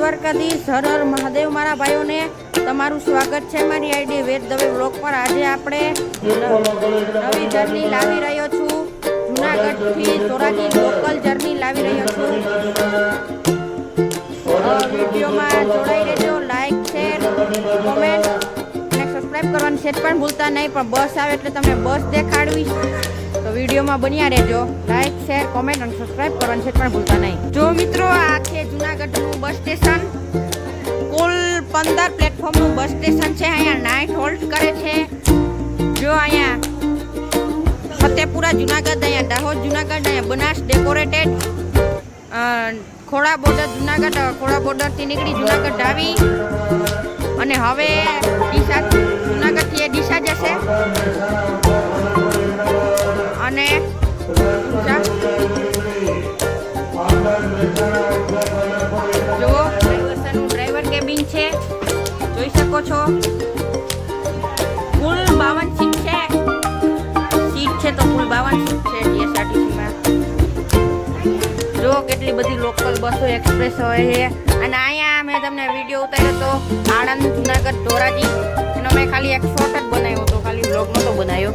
દ્વારકાધીશ, હર હર મહાદેવ મારા ભાઈઓને તમારું સ્વાગત છે મારી આઈડી વેદ દવે બ્લોગ પર। આજે આપણે નવી જર્ની લાવી રહ્યો છું, જૂનાગઢથી ધોરાજી લોકલ જર્ની લાવી રહ્યો છું। વિડીયોમાં જોડાઈ રહેજો, લાઈક શેર કોમેન્ટ અને સબસ્ક્રાઈબ કરવાની સેટ પણ ભૂલતા નહીં। પણ બસ આવે એટલે તમને બસ દેખાડવી, તો વિડીયોમાં બન્યા રહેજો, લાઈક શેર કોમેન્ટ અને સબસ્ક્રાઈબ કરવાની સેટ પણ ભૂલતા નહીં। જો મિત્રો, આ છે જૂનાગઢનું બસ સ્ટેશન, કુલ 15 પ્લેટફોર્મનું બસ સ્ટેશન છે। અહીંયા નાઇટ હોલ્ટ કરે છે। જો અહીંયા ફતેપુરા જૂનાગઢ, અહીંયા દાહોદ જૂનાગઢ, અહીંયા બનાસ ડેકોરેટેડ, ખોડા બોર્ડર જૂનાગઢ, ખોડા બોર્ડરથી નીકળી જૂનાગઢ આવી અને હવે ડીસા, જૂનાગઢથી એ ડીસા જશે અને જો ડ્રાઈવર કેબિન છે, જોઈ શકો છો। કુલ 52 સીટ છે, તો કુલ 52 સીટ છે જીએસઆરટીસીમાં। જો કેટલી બધી લોકલ બસો એક્સપ્રેસ હોય છે। અને અહીંયા મેં તમને વિડીયો ઉતાર્યો તો આણંદ જૂનાગઢ ધોરાજી, એનો મેં ખાલી એક શોર્ટ જ બનાવ્યો હતો, ખાલી બ્લોગ નહોતો બનાવ્યો।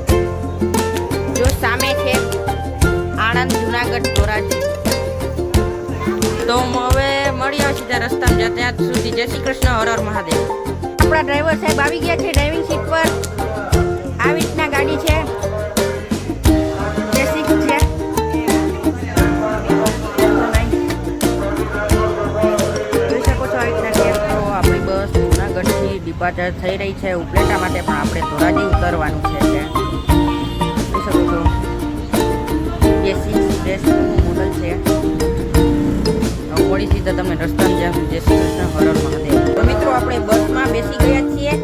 જો સામે છે આણંદ જૂનાગઢ ધોરાજી। તો હવે મળ્યા સીધા રસ્તામાં, ત્યાં સુધી જય શ્રી કૃષ્ણ, હર હર મહાદેવ। આપણા ડ્રાઈવર સાહેબ આવી ગયા છે ડ્રાઇવિંગ સીટ પર। આવી રીતના ગાડી છે, એસી છે। જોઈ શકો છો આવી રીતના છે। તો આપણી બસ જૂનાગઢથી ડિપાર્ચર થઈ રહી છે ઉપલેટા માટે, પણ આપણે ધોરાજી ઉતરવાનું છે। જોઈ શકો છો એસી એક્સપ્રેસનું મોડલ છે। મળી સીધા તમને રસ્તામાં જ્યાં જય શ્રી કૃષ્ણ, હર હર મહાદેવ। તો મિત્રો, આપણે બસમાં બેસી ગયા છીએ।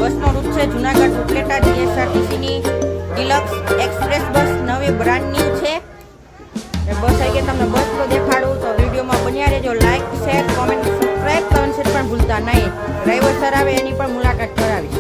બસનો રૂટ છે જૂનાગઢ ઉપલેટા, જીએસઆરટીસીની ડિલક્સ એક્સપ્રેસ બસ, નવી બ્રાન્ડ ન્યૂ છે। બસ આવી ગયા, તમને બસ તો દેખાડું, તો વિડીયોમાં બન્યા રહેજો, લાઈક શેર કોમેન્ટ સબસ્ક્રાઈબ કરવાની સેટ પણ ભૂલતા નહીં। ડ્રાઈવર સર આવે એની પણ મુલાકાત કરાવીશ।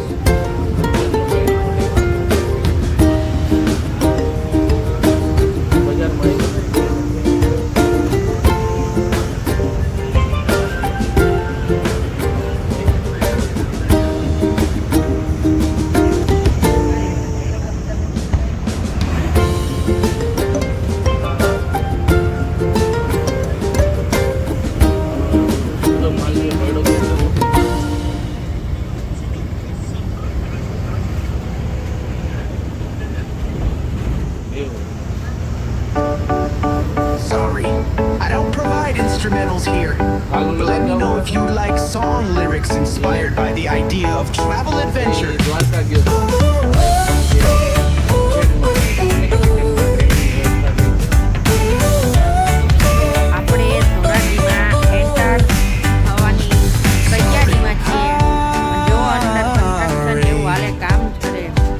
Instrumentals here, but let me know if you like song lyrics inspired by the idea of travel adventure.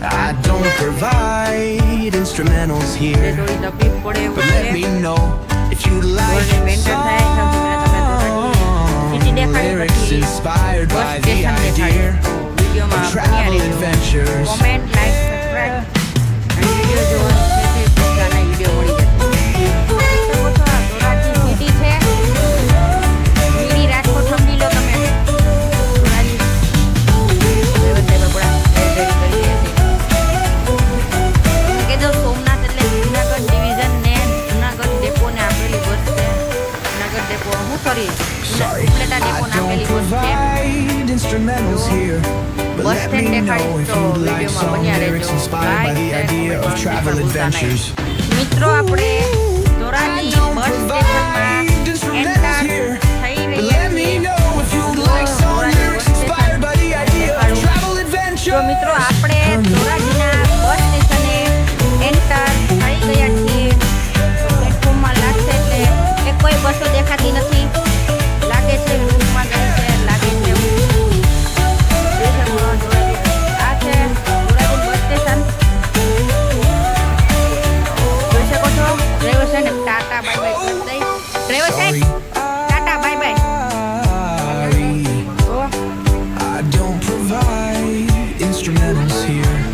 I don't provide instrumentals here, but let me know if you like lyrics inspired by the idea of travel adventures. Comment, like, subscribe and video જોવો જેથી પોતાના video મળી જાય। Dhoraji city છે, midi Rajkot સમજી લો તમે। ધોરાજી કે જો સોમનાથ એટલે જૂનાગઢ ડિવિઝન ને જૂનાગઢ ડેપો ને આપેલી બસ છે। જૂનાગઢ ડેપો હું sorry Sorry, I don't provide instrumentals here, but let me know if you like song lyrics inspired by the idea of travel adventures. મિત્રો, આપણે ધોરાજી બસ સ્ટેશનમાં એન્ટર થઈ રહ્યા છીએ। તો મિત્રો, આપણે ધોરાજીના બસ સ્ટેશને એન્ટર થઈ ગયા છીએ। પ્લેટફોર્મમાં લાગશે એટલે એ કોઈ બસો દેખાતી નથી, લાગે છે રૂટમાં ગઈ છે, લાગે છે આ છે ધોરાજી બસ સ્ટેશન। જોઈ શકો છો ડ્રાઈવર સાહેબ ટાટા બાય બાય કરી દઈ। ડ્રાઈવર સાહેબ ટાટા બાય બાય।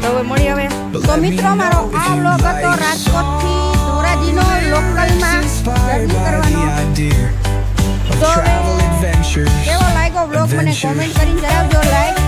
તો મળી હવે। તો મિત્રો, મારો આ વ્લોગ હતો રાજકોટથી ધોરાજીનો લોકલમાં જર્ની કરવાનો। તો હવે વ્લોગ મને Adventures. કોમેન્ટ કરીને જણાવજો, લાઈક